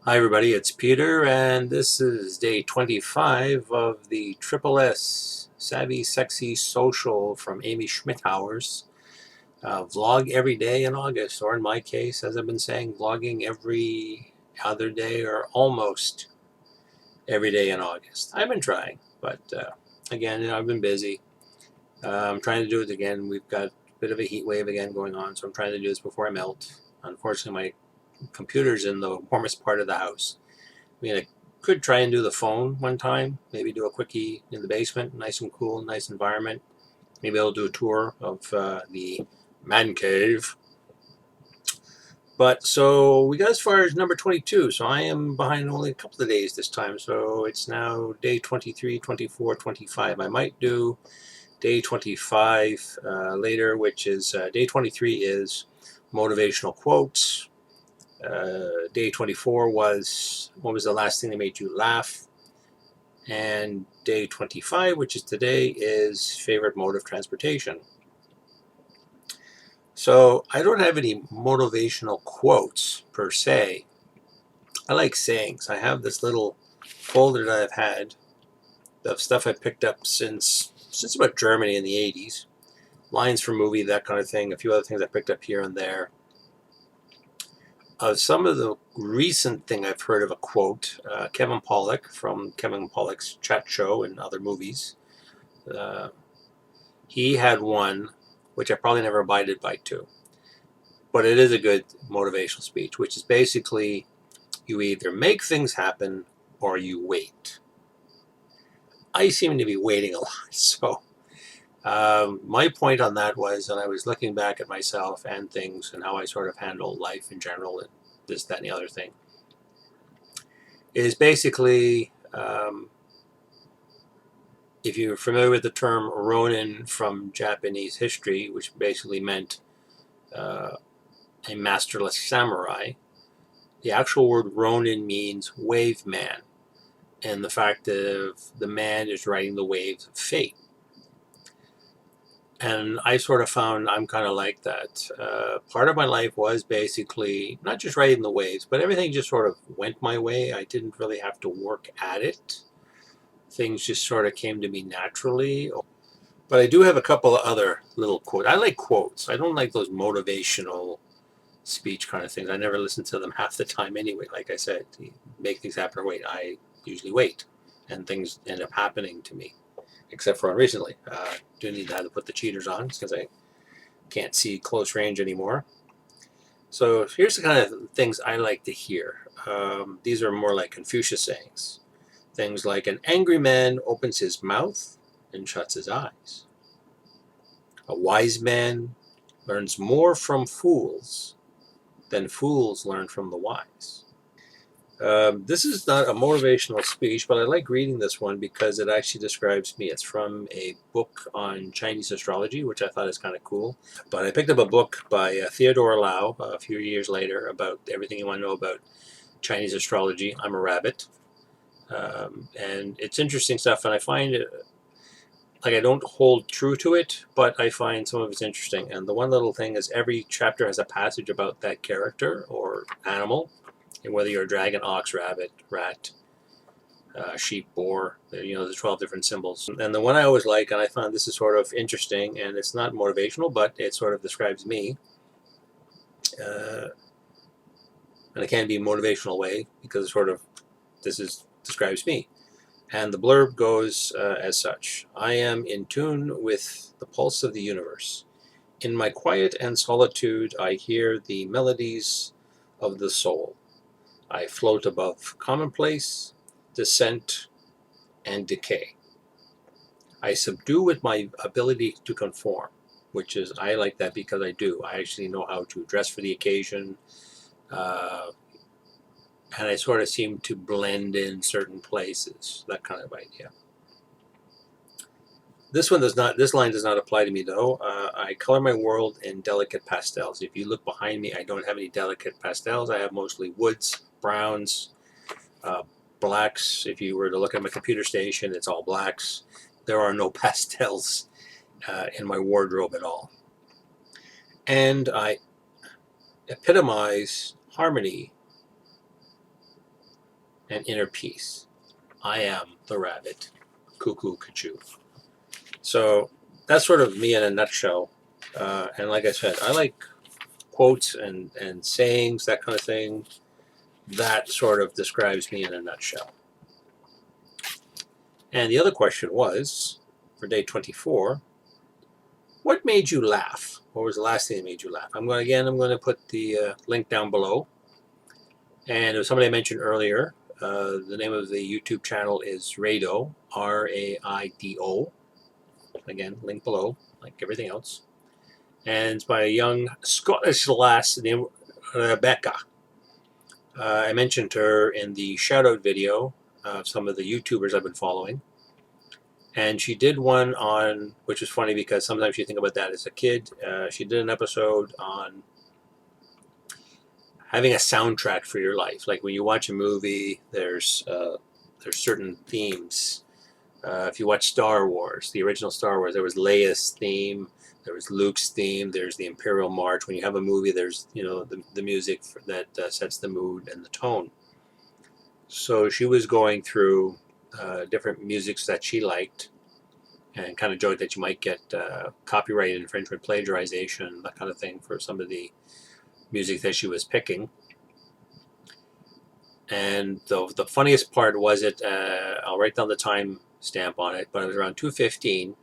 Hi everybody, it's Peter and this is day 25 of the Triple S Savvy Sexy Social from Amy Schmidhauer's vlog every day in August, or in my case, as I've been saying, vlogging every other day or almost every day in August. I've been trying, but again, I've been busy. I'm trying to do it again. We've got a bit of a heat wave again going on, so I'm trying to do this before I melt. Unfortunately, my computer's in the warmest part of the house. I mean, I could try and do the phone one time, maybe do a quickie in the basement, nice and cool, nice environment. Maybe I'll do a tour of the man cave. But so we got as far as number 22, so I am behind only a couple of days this time. So it's now day 23, 24, 25. I might do day 25 later, which is day 23 is motivational quotes. Day 24 was, what was the last thing that made you laugh? And day 25, which is today, is favorite mode of transportation. So I don't have any motivational quotes per se. I like sayings. I have this little folder that I've had of stuff I picked up since about Germany in the 80s. Lines from movie, that kind of thing. A few other things I picked up here and there. Some of the recent thing I've heard of a quote, Kevin Pollak from Kevin Pollak's Chat Show and other movies. He had one, which I probably never abided by too. But it is a good motivational speech, which is basically you either make things happen or you wait. I seem to be waiting a lot. So my point on that was, and I was looking back at myself and things and how I sort of handle life in general and this, that, and the other thing, is basically, if you're familiar with the term Ronin from Japanese history, which basically meant a masterless samurai, the actual word Ronin means wave man, and the fact of the man is riding the waves of fate. And I sort of found I'm kind of like that. Part of my life was basically not just riding the waves, but everything just sort of went my way. I didn't really have to work at it. Things just sort of came to me naturally. But I do have a couple of other little quotes. I like quotes. I don't like those motivational speech kind of things. I never listen to them half the time anyway. Like I said, to make things happen or wait. I usually wait, and things end up happening to me. Except for recently. Do need to have to put the cheaters on because I can't see close range anymore. So here's the kind of things I like to hear. These are more like Confucius sayings. Things like, an angry man opens his mouth and shuts his eyes. A wise man learns more from fools than fools learn from the wise. This is not a motivational speech, but I like reading this one because it actually describes me. It's from a book on Chinese astrology, which I thought is kind of cool. But I picked up a book by Theodore Lau a few years later about everything you want to know about Chinese astrology. I'm a rabbit. And it's interesting stuff, and I find it, like, I don't hold true to it, but I find some of it's interesting. And the one little thing is every chapter has a passage about that character or animal. And whether you're a dragon, ox, rabbit, rat, sheep, boar, there's 12 different symbols. And the one I always like, and I found this is sort of interesting, and it's not motivational, but it sort of describes me. And it can be a motivational way because it sort of, describes me. And the blurb goes as such. I am in tune with the pulse of the universe. In my quiet and solitude, I hear the melodies of the soul. I float above commonplace, descent, and decay. I subdue with my ability to conform, which is, I like that because I do. I actually know how to dress for the occasion, and I sort of seem to blend in certain places, that kind of idea. This line does not apply to me though. I color my world in delicate pastels. If you look behind me, I don't have any delicate pastels. I have mostly woods, browns, blacks. If you were to look at my computer station, it's all blacks. There are no pastels in my wardrobe at all. And I epitomize harmony and inner peace. I am the rabbit. Cuckoo, cuckoo. So that's sort of me in a nutshell. And like I said, I like quotes and sayings, that kind of thing. That sort of describes me in a nutshell. And the other question was, for day 24, what made you laugh? What was the last thing that made you laugh? I'm going to put the link down below. And it was somebody I mentioned earlier. The name of the YouTube channel is Raido, Raido. Again, link below, like everything else. And it's by a young Scottish lass named Rebecca. I mentioned her in the shout-out video of some of the YouTubers I've been following. And she did one on, which is funny because sometimes you think about that as a kid. She did an episode on having a soundtrack for your life. Like when you watch a movie, there's certain themes. If you watch Star Wars, the original Star Wars, there was Leia's theme, there was Luke's theme, there's the Imperial March. When you have a movie, there's the music that sets the mood and the tone. So she was going through different musics that she liked, and kind of joked that you might get copyright infringement, plagiarization, that kind of thing for some of the music that she was picking. And the funniest part was I'll write down the time stamp on it, but it was around 2:15,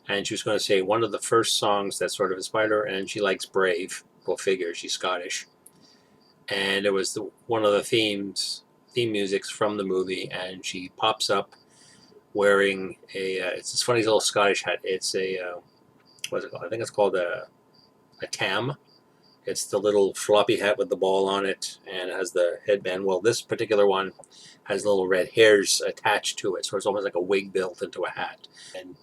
and she was going to say one of the first songs that sort of inspired her, and she likes Brave. Go figure, she's Scottish. And it was one of the theme musics from the movie, and she pops up wearing it's this funny little Scottish hat. It's what's it called? I think it's called a tam. It's the little floppy hat with the ball on it, and it has the headband. Well, this particular one has little red hairs attached to it, so it's almost like a wig built into a hat. And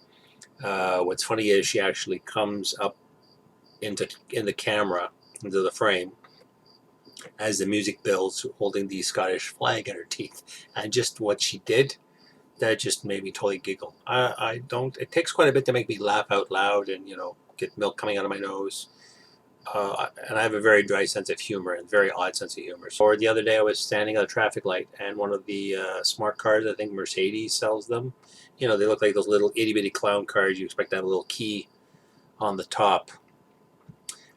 what's funny is she actually comes up in the camera, into the frame, as the music builds, holding the Scottish flag in her teeth. And just what she did, that just made me totally giggle. I don't. It takes quite a bit to make me laugh out loud, and get milk coming out of my nose. And I have a very dry sense of humor and very odd sense of humor. So the other day I was standing at a traffic light, and one of the smart cars, I think Mercedes sells them. They look like those little itty bitty clown cars. You expect to have a little key on the top.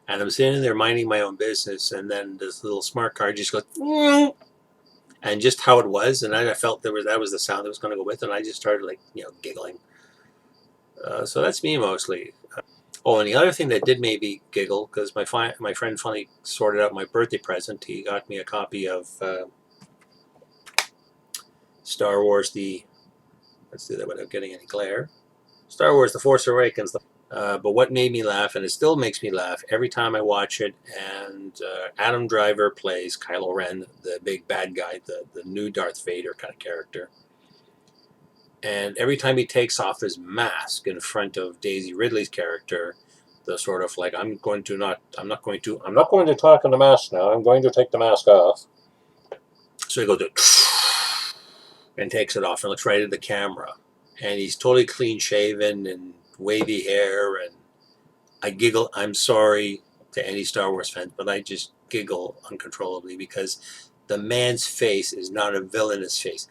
And I'm sitting there minding my own business, and then this little smart car just goes, and just how it was, and I felt that was the sound that was going to go with it, and I just started giggling. So that's me mostly. Oh, and the other thing that did make me giggle, because my friend finally sorted out my birthday present. He got me a copy of Star Wars. Let's do that without getting any glare. Star Wars: The Force Awakens. But what made me laugh, and it still makes me laugh every time I watch it, and Adam Driver plays Kylo Ren, the big bad guy, the new Darth Vader kind of character. And every time he takes off his mask in front of Daisy Ridley's character, the sort of like, I'm not going to talk in the mask now. I'm going to take the mask off. So he goes and takes it off and looks right at the camera. And he's totally clean shaven and wavy hair, and I giggle. I'm sorry to any Star Wars fans, but I just giggle uncontrollably because the man's face is not a villainous face.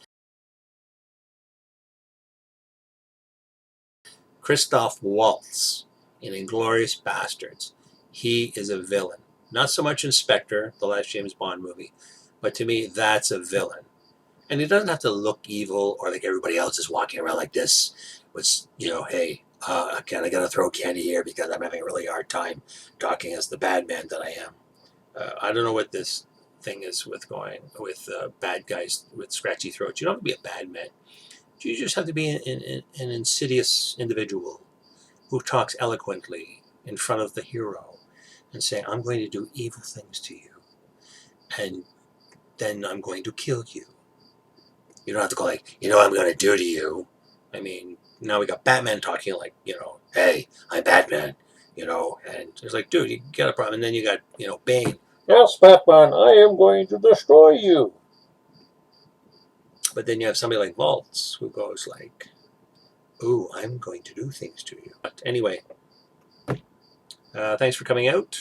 Christoph Waltz in Inglourious Bastards. He is a villain. Not so much in Spectre, the last James Bond movie, but to me, that's a villain. And he doesn't have to look evil or like everybody else is walking around like this with, hey, I gotta throw candy here because I'm having a really hard time talking as the bad man that I am. I don't know what this thing is with bad guys with scratchy throats. You don't have to be a bad man. You just have to be an insidious individual who talks eloquently in front of the hero and say, I'm going to do evil things to you, and then I'm going to kill you. You don't have to go like, what I'm going to do to you. I mean, now we got Batman talking like, hey, I'm Batman, and it's like, dude, you got a problem. And then you got, Bane. Yes, Batman, I am going to destroy you. But then you have somebody like Waltz who goes like, ooh, I'm going to do things to you. But anyway, thanks for coming out.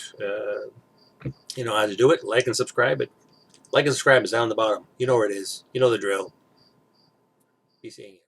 You know how to do it. Like and subscribe. It Like and subscribe is down the bottom. You know where it is. You know the drill. Be seeing you.